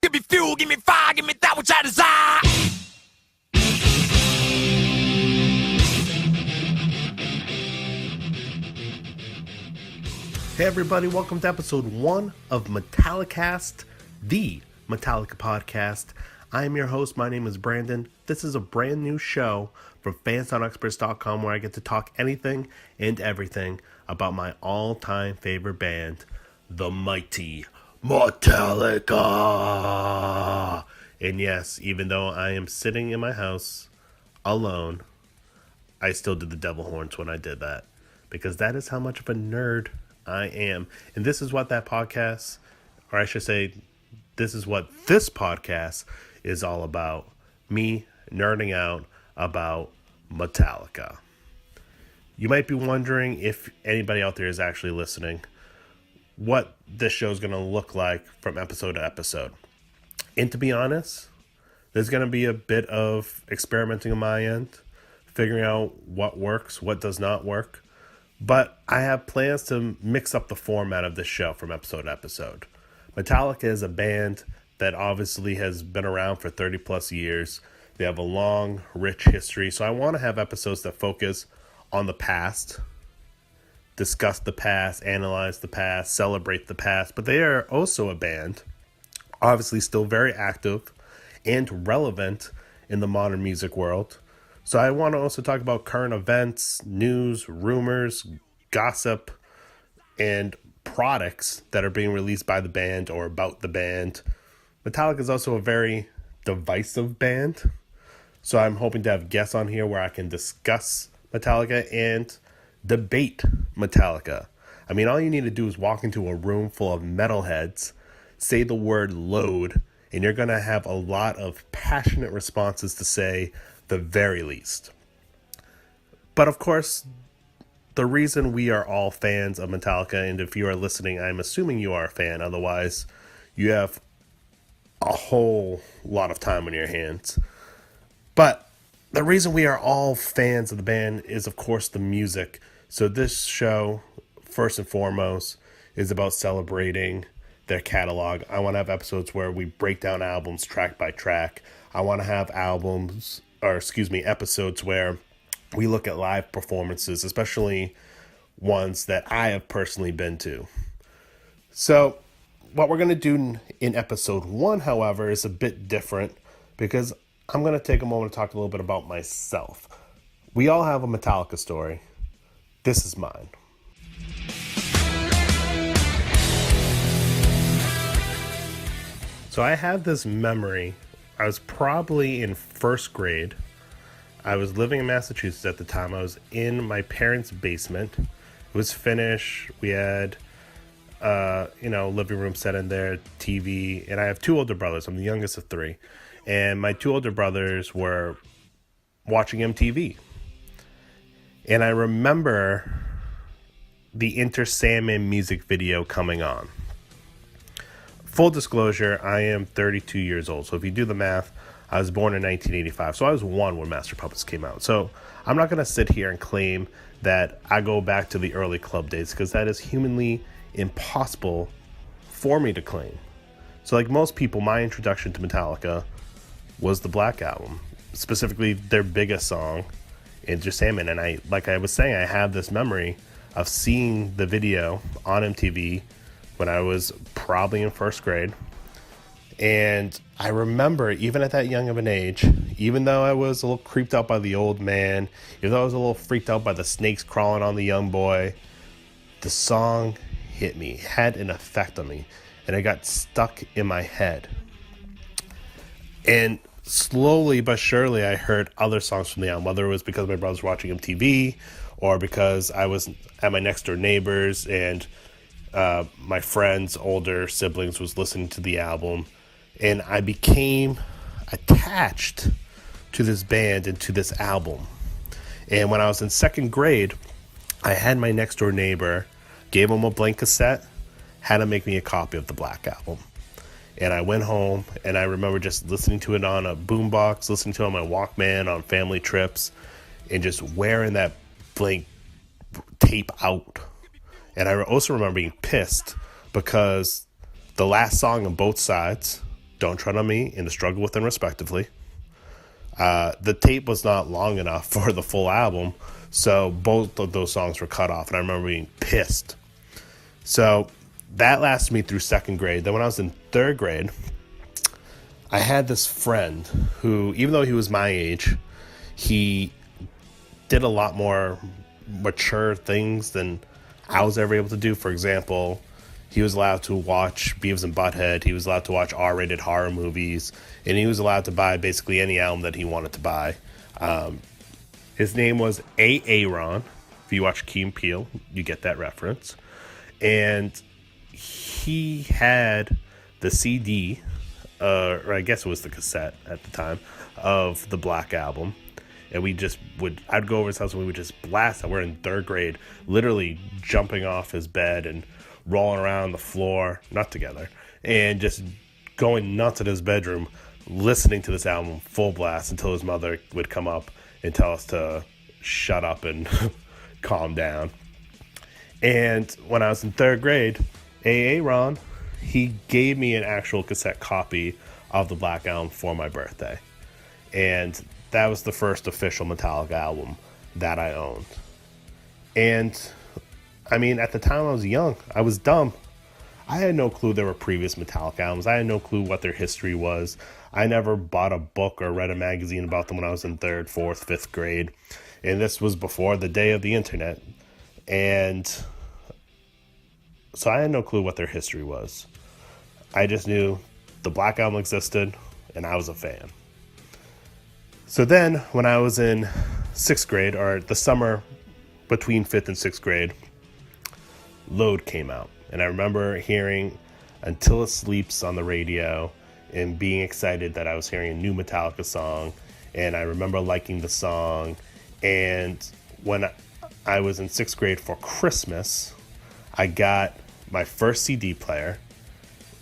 Give me fuel, give me fire, give me that which I desire. Hey everybody, welcome to episode 1 of Metallicast, the Metallica Podcast. I am your host, my name is Brandon. This is a brand new show from fansonexperts.com where I get to talk anything and everything about my all-time favorite band, the mighty Metallica. And yes, even though I am sitting in my house alone, I still did the devil horns when I did that, because that is how much of a nerd I am. And this is what that podcast, or I should say, this is what this podcast is all about. Me nerding out about Metallica. You might be wondering, if anybody out there is actually listening, what this show is going to look like from episode to episode. And to be honest, there's going to be a bit of experimenting on my end, figuring out what works, what does not work. But I have plans to mix up the format of this show from episode to episode. Metallica is a band that obviously has been around for 30 plus years. They have a long, rich history. So I want to have episodes that focus on the past, discuss the past, analyze the past, celebrate the past. But they are also a band, obviously still very active and relevant in the modern music world. So I want to also talk about current events, news, rumors, gossip, and products that are being released by the band or about the band. Metallica is also a very divisive band. So I'm hoping to have guests on here where I can discuss Metallica and debate Metallica. I mean, all you need to do is walk into a room full of metalheads, say the word load, and you're going to have a lot of passionate responses to say the very least. But of course, the reason we are all fans of Metallica, and if you are listening, I'm assuming you are a fan, otherwise you have a whole lot of time on your hands. But the reason we are all fans of the band is, of course, the music. So this show, first and foremost, is about celebrating their catalog. I want to have episodes where we break down albums track by track. I want to have episodes where we look at live performances, especially ones that I have personally been to. So what we're going to do in episode 1, however, is a bit different, because I'm going to take a moment to talk a little bit about myself. We all have a Metallica story. This is mine. So I have this memory. I was probably in first grade. I was living in Massachusetts at the time. I was in my parents' basement. It was finished. We had, living room set in there, TV, and I have 2 older brothers. I'm the youngest of 3. And my 2 older brothers were watching MTV. And I remember the Enter Sandman music video coming on. Full disclosure, I am 32 years old. So if you do the math, I was born in 1985. So I was 1 when Master Puppets came out. So I'm not going to sit here and claim that I go back to the early club days, because that is humanly impossible for me to claim. So like most people, my introduction to Metallica was the Black Album, specifically their biggest song, Enter Sandman. And like I was saying, I have this memory of seeing the video on MTV when I was probably in first grade. And I remember, even at that young of an age, even though I was a little creeped out by the old man, even though I was a little freaked out by the snakes crawling on the young boy, the song hit me, had an effect on me, and it got stuck in my head. And slowly but surely, I heard other songs from the album, whether it was because my brother was watching MTV or because I was at my next door neighbors and my friends' older siblings was listening to the album, and I became attached to this band and to this album. And when I was in second grade, I had my next door neighbor, gave him a blank cassette, had him make me a copy of the Black Album. And I went home, and I remember just listening to it on a boombox, listening to it on my Walkman, on family trips, and just wearing that blank tape out. And I also remember being pissed because the last song on both sides Don't Tread on Me and The Struggle Within, respectively. The tape was not long enough for the full album, so both of those songs were cut off, and I remember being pissed. So that lasted me through second grade. Then when I was in third grade, I had this friend who, even though he was my age, he did a lot more mature things than I was ever able to do. For example, he was allowed to watch Beavis and Butthead. He was allowed to watch R-rated horror movies. And he was allowed to buy basically any album that he wanted to buy. His name was Aaron. If you watch Key and Peele, you get that reference. And he had the CD, or I guess it was the cassette at the time, of the Black Album. And I'd go over his house and we would just blast it. We're in third grade, literally jumping off his bed and rolling around the floor, not together, and just going nuts in his bedroom, listening to this album full blast until his mother would come up and tell us to shut up and calm down. And when I was in third grade, Ron, he gave me an actual cassette copy of the Black Album for my birthday. And that was the first official Metallica album that I owned. And I mean, at the time I was young, I was dumb. I had no clue there were previous Metallica albums. I had no clue what their history was. I never bought a book or read a magazine about them when I was in third, fourth, fifth grade. And this was before the day of the internet. And so I had no clue what their history was. I just knew the Black Album existed, and I was a fan. So then, when I was in sixth grade, or the summer between fifth and sixth grade, Load came out. And I remember hearing Until It Sleeps on the radio and being excited that I was hearing a new Metallica song. And I remember liking the song. And when I was in sixth grade for Christmas, I got my first CD player.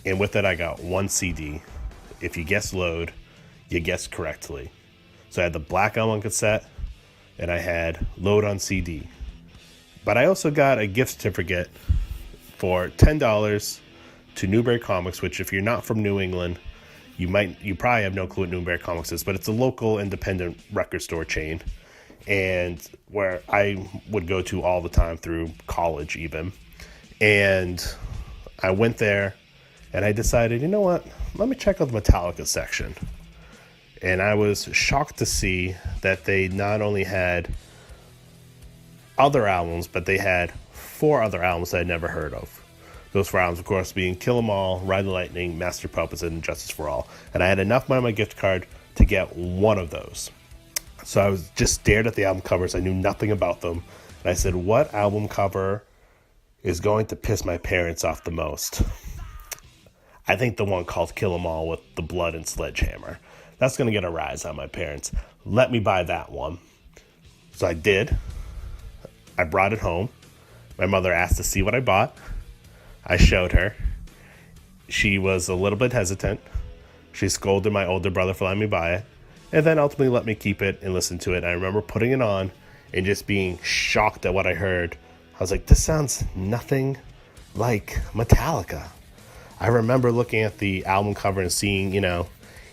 And with it, I got one CD. If you guessed Load, you guessed correctly. So I had the Black Album cassette, and I had Load on CD. But I also got a gift certificate for $10 to Newbury Comics, which if you're not from New England, you probably have no clue what Newbury Comics is, but it's a local independent record store chain, and where I would go to all the time through college even. And I went there, and I decided, you know what, let me check out the Metallica section. And I was shocked to see that they not only had other albums, but they had 4 other albums that I'd never heard of. Those 4 albums, of course, being Kill 'Em All, Ride the Lightning, Master Puppets, and Justice for All. And I had enough money on my gift card to get one of those. So I was just stared at the album covers. I knew nothing about them. And I said, what album cover is going to piss my parents off the most? I think the one called Kill 'Em All with the blood and sledgehammer. That's going to get a rise on my parents. Let me buy that one. So I did. I brought it home. My mother asked to see what I bought. I showed her. She was a little bit hesitant. She scolded my older brother for letting me buy it, and then ultimately let me keep it and listen to it. And I remember putting it on and just being shocked at what I heard. I was like, this sounds nothing like Metallica. I remember looking at the album cover and seeing,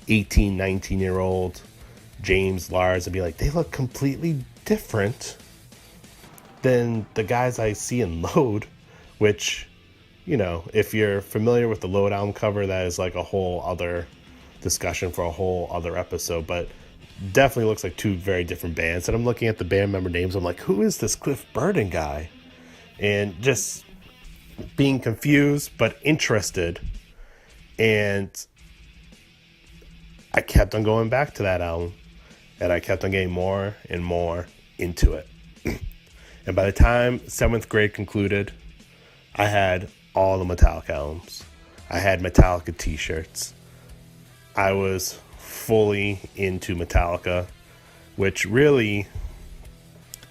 18, 19-year-old James Lars and be like, they look completely different than the guys I see in Load, which, if you're familiar with the Load album cover, that is like a whole other discussion for a whole other episode, but definitely looks like 2 very different bands. And I'm looking at the band member names, I'm like, who is this Cliff Burton guy? And just being confused, but interested. And I kept on going back to that album, and I kept on getting more and more into it. And by the time 7th grade concluded, I had all the Metallica albums. I had Metallica t-shirts. I was fully into Metallica, which really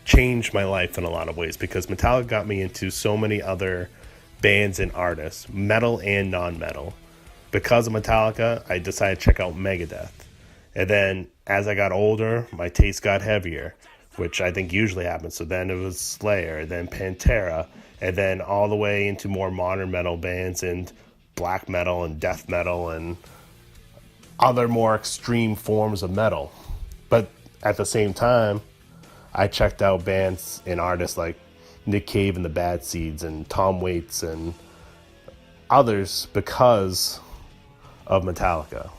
changed my life in a lot of ways, because Metallica got me into so many other bands and artists, metal and non-metal. Because of Metallica, I decided to check out Megadeth. And then as I got older, my taste got heavier, which I think usually happens. So then it was Slayer, then Pantera, and then all the way into more modern metal bands and black metal and death metal and other more extreme forms of metal. But at the same time, I checked out bands and artists like Nick Cave and the Bad Seeds and Tom Waits and others because of Metallica.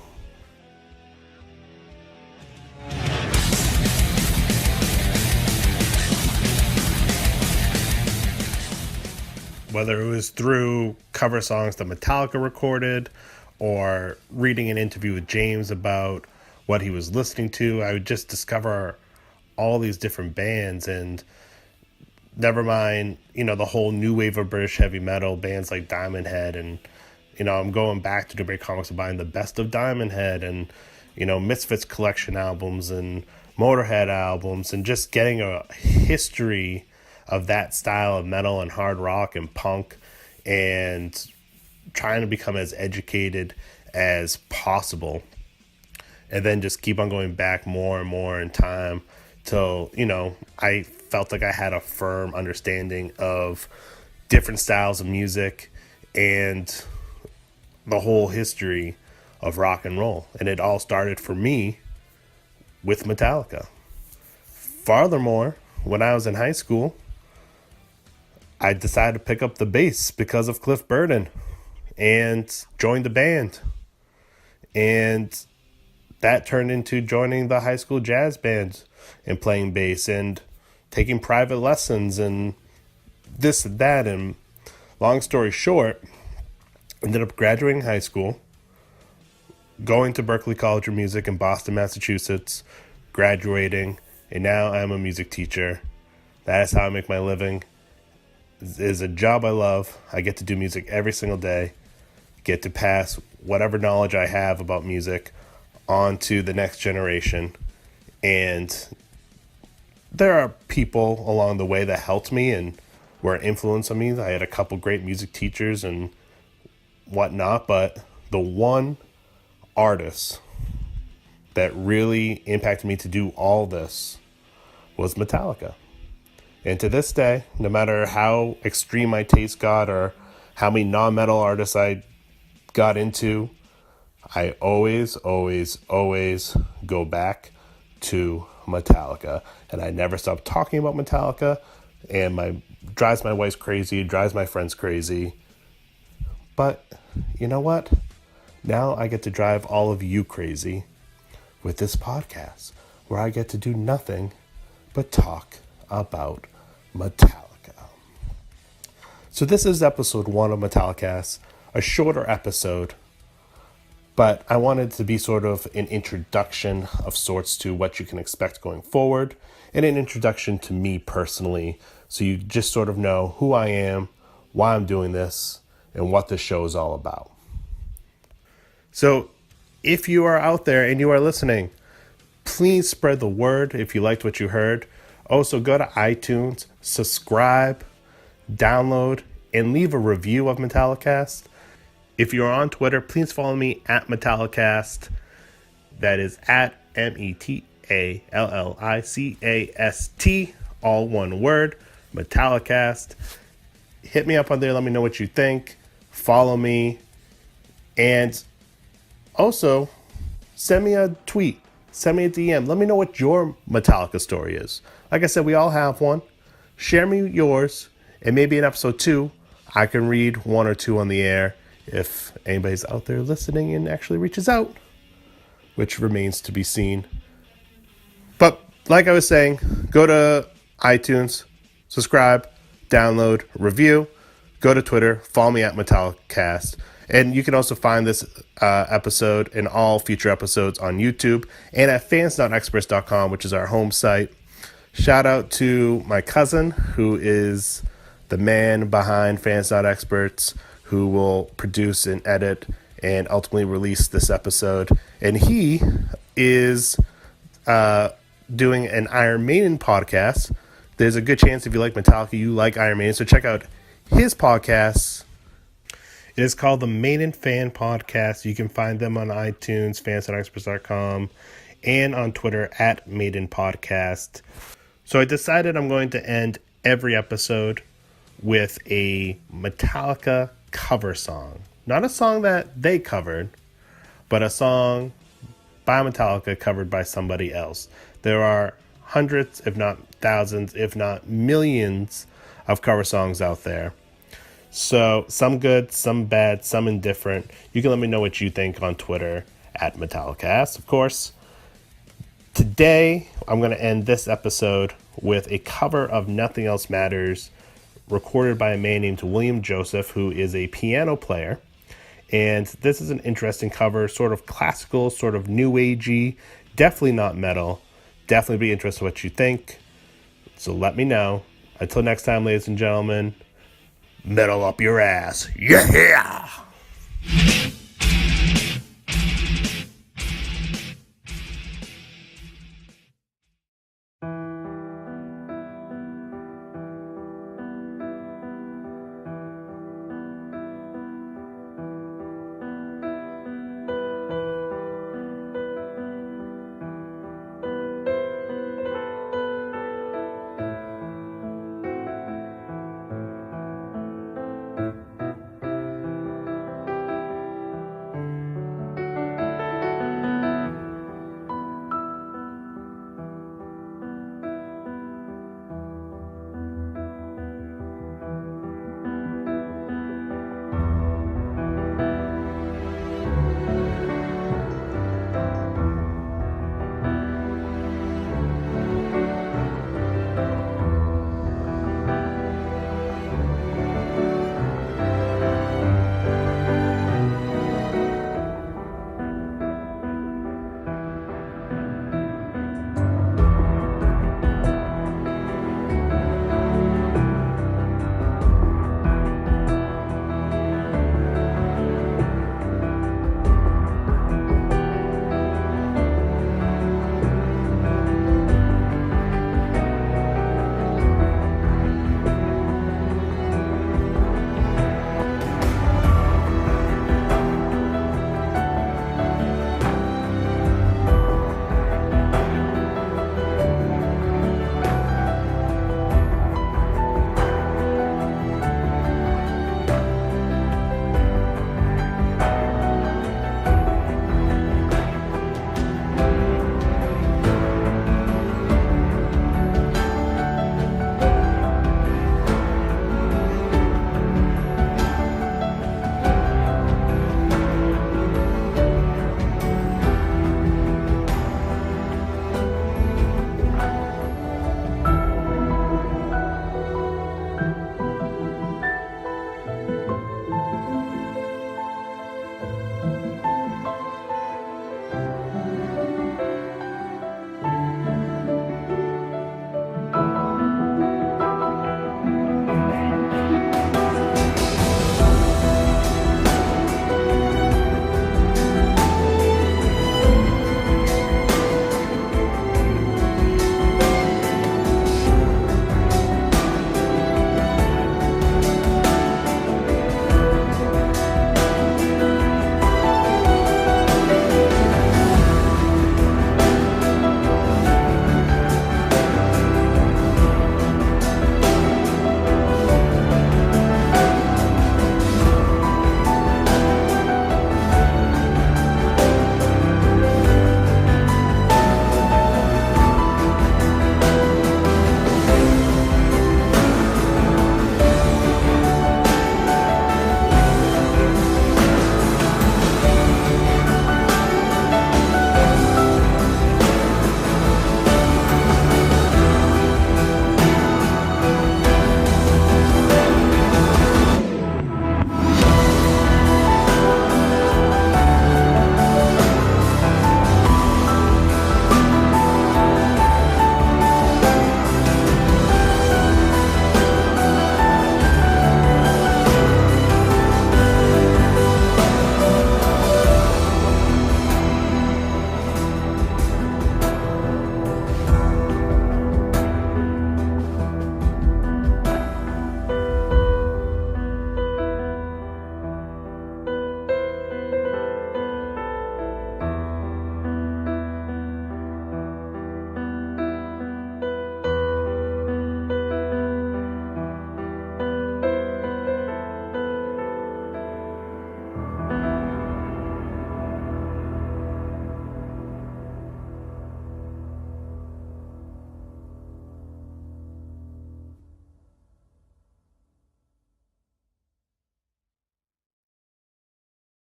Whether it was through cover songs that Metallica recorded or reading an interview with James about what he was listening to, I would just discover all these different bands, and never mind, the whole new wave of British heavy metal bands like Diamond Head, and I'm going back to Debray Comics and buying the best of Diamond Head and Misfits collection albums and Motorhead albums, and just getting a history of that style of metal and hard rock and punk, and trying to become as educated as possible, and then just keep on going back more and more in time till I felt like I had a firm understanding of different styles of music and the whole history of rock and roll. And it all started for me with Metallica. Furthermore, when I was in high school, I decided to pick up the bass because of Cliff Burton and joined the band. And that turned into joining the high school jazz band and playing bass and taking private lessons and this and that. And long story short, ended up graduating high school, going to Berklee College of Music in Boston, Massachusetts, graduating, and now I'm a music teacher. That is how I make my living. It is a job I love. I get to do music every single day, get to pass whatever knowledge I have about music on to the next generation. And there are people along the way that helped me and were an influence on me. I had a couple great music teachers and whatnot, but the one artist that really impacted me to do all this was Metallica. And to this day, no matter how extreme my taste got or how many non-metal artists I got into, I always go back to Metallica. And I never stop talking about Metallica, and drives my wife crazy, drives my friends crazy. But you know what? Now I get to drive all of you crazy with this podcast, where I get to do nothing but talk about Metallica. So this is episode 1 of Metallicast, a shorter episode, but I wanted it to be sort of an introduction of sorts to what you can expect going forward, and an introduction to me personally, so you just sort of know who I am, why I'm doing this, and what this show is all about. So if you are out there and you are listening, please spread the word if you liked what you heard. Also, go to iTunes, subscribe, download, and leave a review of Metallicast. If you're on Twitter, please follow me at Metallicast. That is at Metallicast, all one word, Metallicast. Hit me up on there. Let me know what you think. Follow me. And also, send me a tweet. Send me a DM. Let me know what your Metallica story is. Like I said, we all have one. Share me yours. And maybe in episode 2, I can read 1 or 2 on the air if anybody's out there listening and actually reaches out, which remains to be seen. But like I was saying, go to iTunes, subscribe, download, review. Go to Twitter, follow me at Metallicast. And you can also find this episode and all future episodes on YouTube and at fans.experts.com, which is our home site. Shout out to my cousin, who is the man behind Fans.Experts, who will produce and edit and ultimately release this episode. And he is doing an Iron Maiden podcast. There's a good chance if you like Metallica, you like Iron Maiden. So check out his podcast. It is called the Maiden Fan Podcast. You can find them on iTunes, fans.experts.com, and on Twitter at Maiden Podcast. So I decided I'm going to end every episode with a Metallica cover song. Not a song that they covered, but a song by Metallica covered by somebody else. There are hundreds, if not thousands, if not millions of cover songs out there. So some good, some bad, some indifferent. You can let me know what you think on Twitter at Metallicast, of course. Today, I'm going to end this episode with a cover of Nothing Else Matters, recorded by a man named William Joseph, who is a piano player. And this is an interesting cover, sort of classical, sort of new agey, definitely not metal. Definitely be interested in what you think. So let me know. Until next time, ladies and gentlemen, metal up your ass. Yeah!